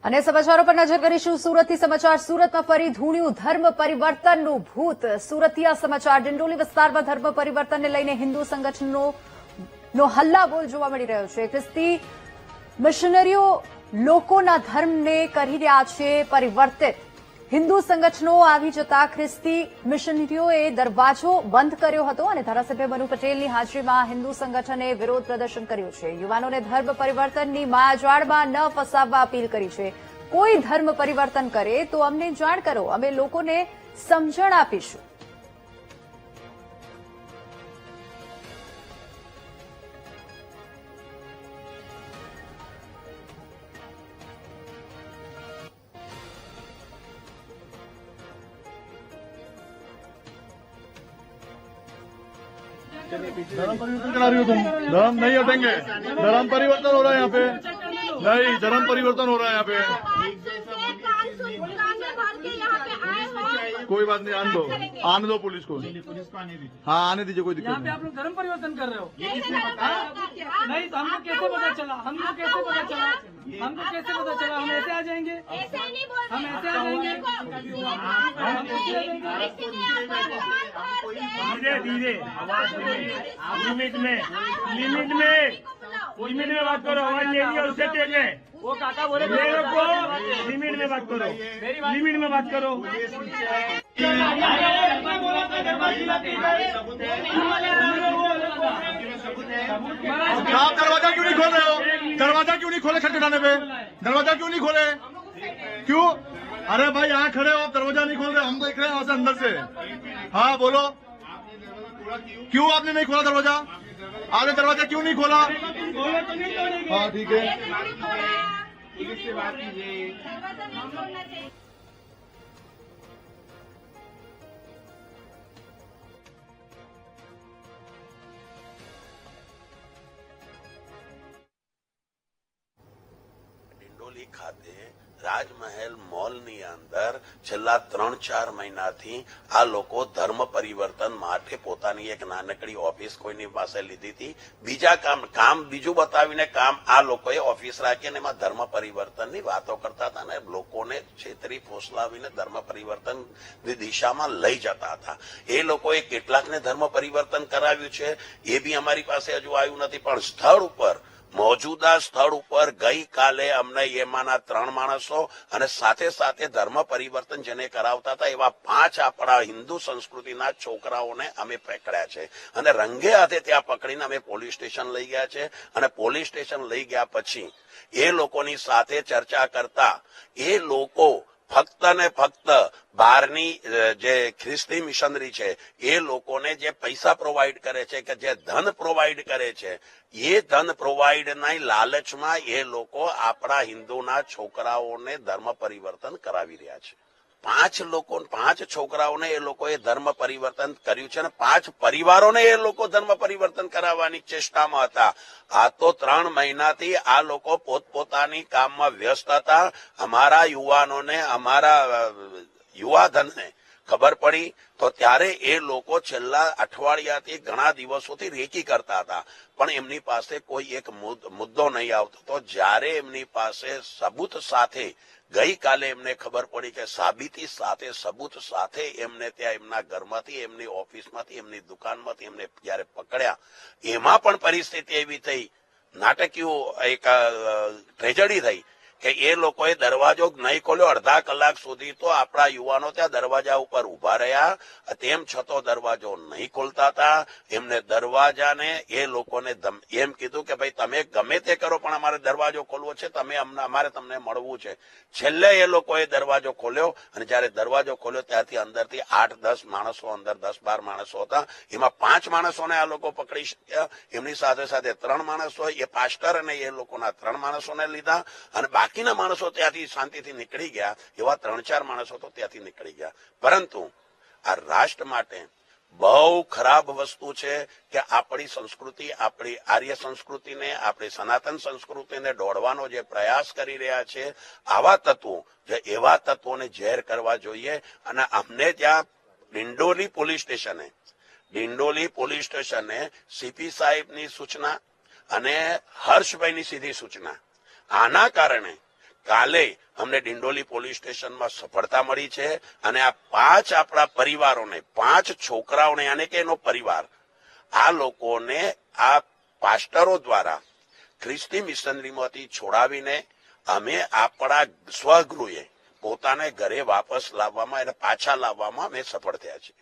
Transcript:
અને સમાચારો પર નજર કરીશું સુરતથી સમાચાર સુરતમાં ફરી ધૂણ્યું ધર્મ પરિવર્તનનું ભૂત સુરતથી આ સમાચાર ડિંડોલી વિસ્તારમાં ધર્મ પરિવર્તનને લઈને હિન્દુ સંગઠનો હલ્લાબોલ જોવા મળી રહ્યો છે ખ્રિસ્તી મિશનરીઓ લોકોના ધર્મને કરી રહ્યા છે પરિવર્તિત હિન્દુ સંગઠનો આવી જતા ખ્રિસ્તી મિશનરીઓએ દરવાજો બંધ કર્યો હતો અને ધારાસભ્ય મનુ પટેલની હાજરીમાં હિન્દુ સંગઠને વિરોધ પ્રદર્શન કર્યું છે યુવાનોને ધર્મ પરિવર્તનની માયાજાળમાં ન ફસાવવા અપીલ કરી છે કોઈ ધર્મ પરિવર્તન કરે તો અમને જાણ કરો અમે લોકોને સમજણ આપીશું धर्म परिवर्तन करा रही हो तुम। धर्म नहीं हटेंगे। धर्म परिवर्तन हो रहा है यहाँ पे। नहीं, धर्म परिवर्तन हो रहा है यहाँ पे। कोई बात नहीं, आने दो पुलिस को। हाँ, आने दीजिए, कोई दिक्कत यहाँ पे आप लोग धर्म परिवर्तन कर रहे हो। नहीं तो हमको कैसे पता चला? हमको कैसे पता चला? हमको कैसे पता चला? हम ऐसे आ जाएंगे, हम ऐसे आ जाएंगे, धीरे धीरे लिमिट में बात करो। आवाज ले लिया उससे तेज है। वो काका बोले मेरे को लिमिट में बात करो, लिमिट में बात करो। आप दरवाजा क्यों नहीं खोल रहे हो? दरवाजा क्यों नहीं खोले? खटखटाने पे दरवाजा क्यों नहीं खोले? क्यों? अरे भाई यहाँ खड़े हो, आप दरवाजा नहीं खोल रहे, हम देख रहे हैं वहां से अंदर से। हाँ बोलो, क्यों आपने नहीं खोला दरवाजा? आपने दरवाजा क्यों नहीं खोला? हाँ ठीक है। ડિંડોલી ખાતે રાજમહેલ મોલની અંદર છેલ્લા 3-4 મહિનાથી આ લોકો ધર્મ પરિવર્તન માટે પોતાની એક નાનકડી ઓફિસ કોઈની પાસે લીધી હતી બીજા કામ બીજું બતાવીને કામ આ લોકોએ ઓફિસ રાખી અને એમાં ધર્મ પરિવર્તનની વાતો કરતા હતા અને લોકોને છેતરી ફોસલાવીને ધર્મ પરિવર્તનની દિશામાં લઈ જતા હતા એ લોકોએ કેટલાકને ધર્મ પરિવર્તન કરાવ્યું છે એ બી અમારી પાસે હજુ આવ્યું નથી પણ સ્થળ ઉપર મોજૂદા સ્થળ ઉપર ગઈકાલે અમને એમાંના 3 માણસો અને સાથે સાથે ધર્મ પરિવર્તન જેને કરાવતા હતા એવા 5 આપણા હિન્દુ સંસ્કૃતિના છોકરાઓને અમે પકડ્યા છે અને રંગે હાથે ત્યાં પકડીને અમે પોલીસ સ્ટેશન લઈ ગયા છે અને પોલીસ સ્ટેશન લઈ ગયા પછી એ લોકોની સાથે ચર્ચા કરતા એ લોકો ફક્ત ને ફક્ત બહારની જે ખ્રિસ્તી મિશનરી છે એ લોકોને જે પૈસા પ્રોવાઈડ કરે છે કે જે ધન પ્રોવાઈડ કરે છે એ ધન પ્રોવાઈડના લાલચમાં એ લોકો આપણા હિન્દુના છોકરાઓને ધર્મ પરિવર્તન કરાવી રહ્યા છે 5 છોકરાઓને એ લોકોએ ધર્મ પરિવર્તન કર્યું છે અને 5 પરિવારોને એ લોકો ધર્મ પરિવર્તન કરાવવાની ચેષ્ટામાં હતા આ તો 3 મહિનાથી આ લોકો પોતપોતાની કામમાં વ્યસ્ત હતા અમારા યુવાનોને અમારા યુવાધનને ખબર પડી તો ત્યારે એ લોકો છેલ્લા અઠવાડિયાથી ઘણા દિવસોથી રેકી કરતા હતા પણ એમની પાસે કોઈ એક મુદ્દો નહીં આવતો તો જ્યારે એમની પાસે સબૂત સાથે ગઈકાલે એમને ખબર પડી કે સાબિતી સાથે સબૂત સાથે એમને ત્યાં એમના ઘરમાંથી એમની ઓફિસમાંથી એમની દુકાનમાંથી એમને જ્યારે પકડ્યા એમાં પણ પરિસ્થિતિ એવી થઈ નાટકીય એક ટ્રેજડી થઈ કે એ લોકોએ દરવાજો નહીં ખોલ્યો અડધા કલાક સુધી તો આપણા યુવાનો ત્યાં દરવાજા ઉપર ઉભા રહ્યા તેમ છતાં દરવાજો નહીં ખોલતા હતા એમને દરવાજાને એ લોકોને એમ કીધું કે ભાઈ તમે ગમે તે કરો પણ અમારે દરવાજો ખોલવો છે અમારે તમને મળવું છે છેલ્લે એ લોકોએ દરવાજો ખોલ્યો અને જયારે દરવાજો ખોલ્યો ત્યારથી અંદરથી 8-10 માણસો અંદર 10-12 માણસો હતા એમાં 5 માણસોને આ લોકો પકડી શક્યા એમની સાથે સાથે 3 માણસો એ પાસ્ટર અને એ લોકોના 3 માણસોને લીધા અને બાકીના માણસો ત્યાંથી શાંતિથી નીકળી ગયા એવા 3-4 માણસો તો ત્યાંથી નીકળી ગયા પરંતુ આ રાષ્ટ્ર માટે બહુ ખરાબ વસ્તુ છે કે આપણી સંસ્કૃતિ આપણી આર્ય સંસ્કૃતિને આપણી સનાતન સંસ્કૃતિને દોડવાનો જે પ્રયાસ કરી રહ્યા છે આવા તત્વો જે એવા તત્વોને ઝેર કરવા જોઈએ અને અમને ત્યાં ડિંડોલી પોલીસ સ્ટેશને સીપી સાહેબની સૂચના અને હર્ષભાઈની સીધી સૂચના આના કારણે કાલે અમને ડિંડોલી પોલીસ સ્ટેશનમાં સફળતા મળી છે અને આ 5 આપણા પરિવારોને 5 છોકરાઓને અને કે એનો પરિવાર આ લોકોને આ પાસ્ટરો દ્વારા ખ્રિસ્તી મિશનરીમાંથી છોડાવીને અમે આપણા સ્વગૃહે પોતાને ઘરે વાપસ લાવવામાં અને પાછા લાવવામાં અમે સફળ થયા છીએ.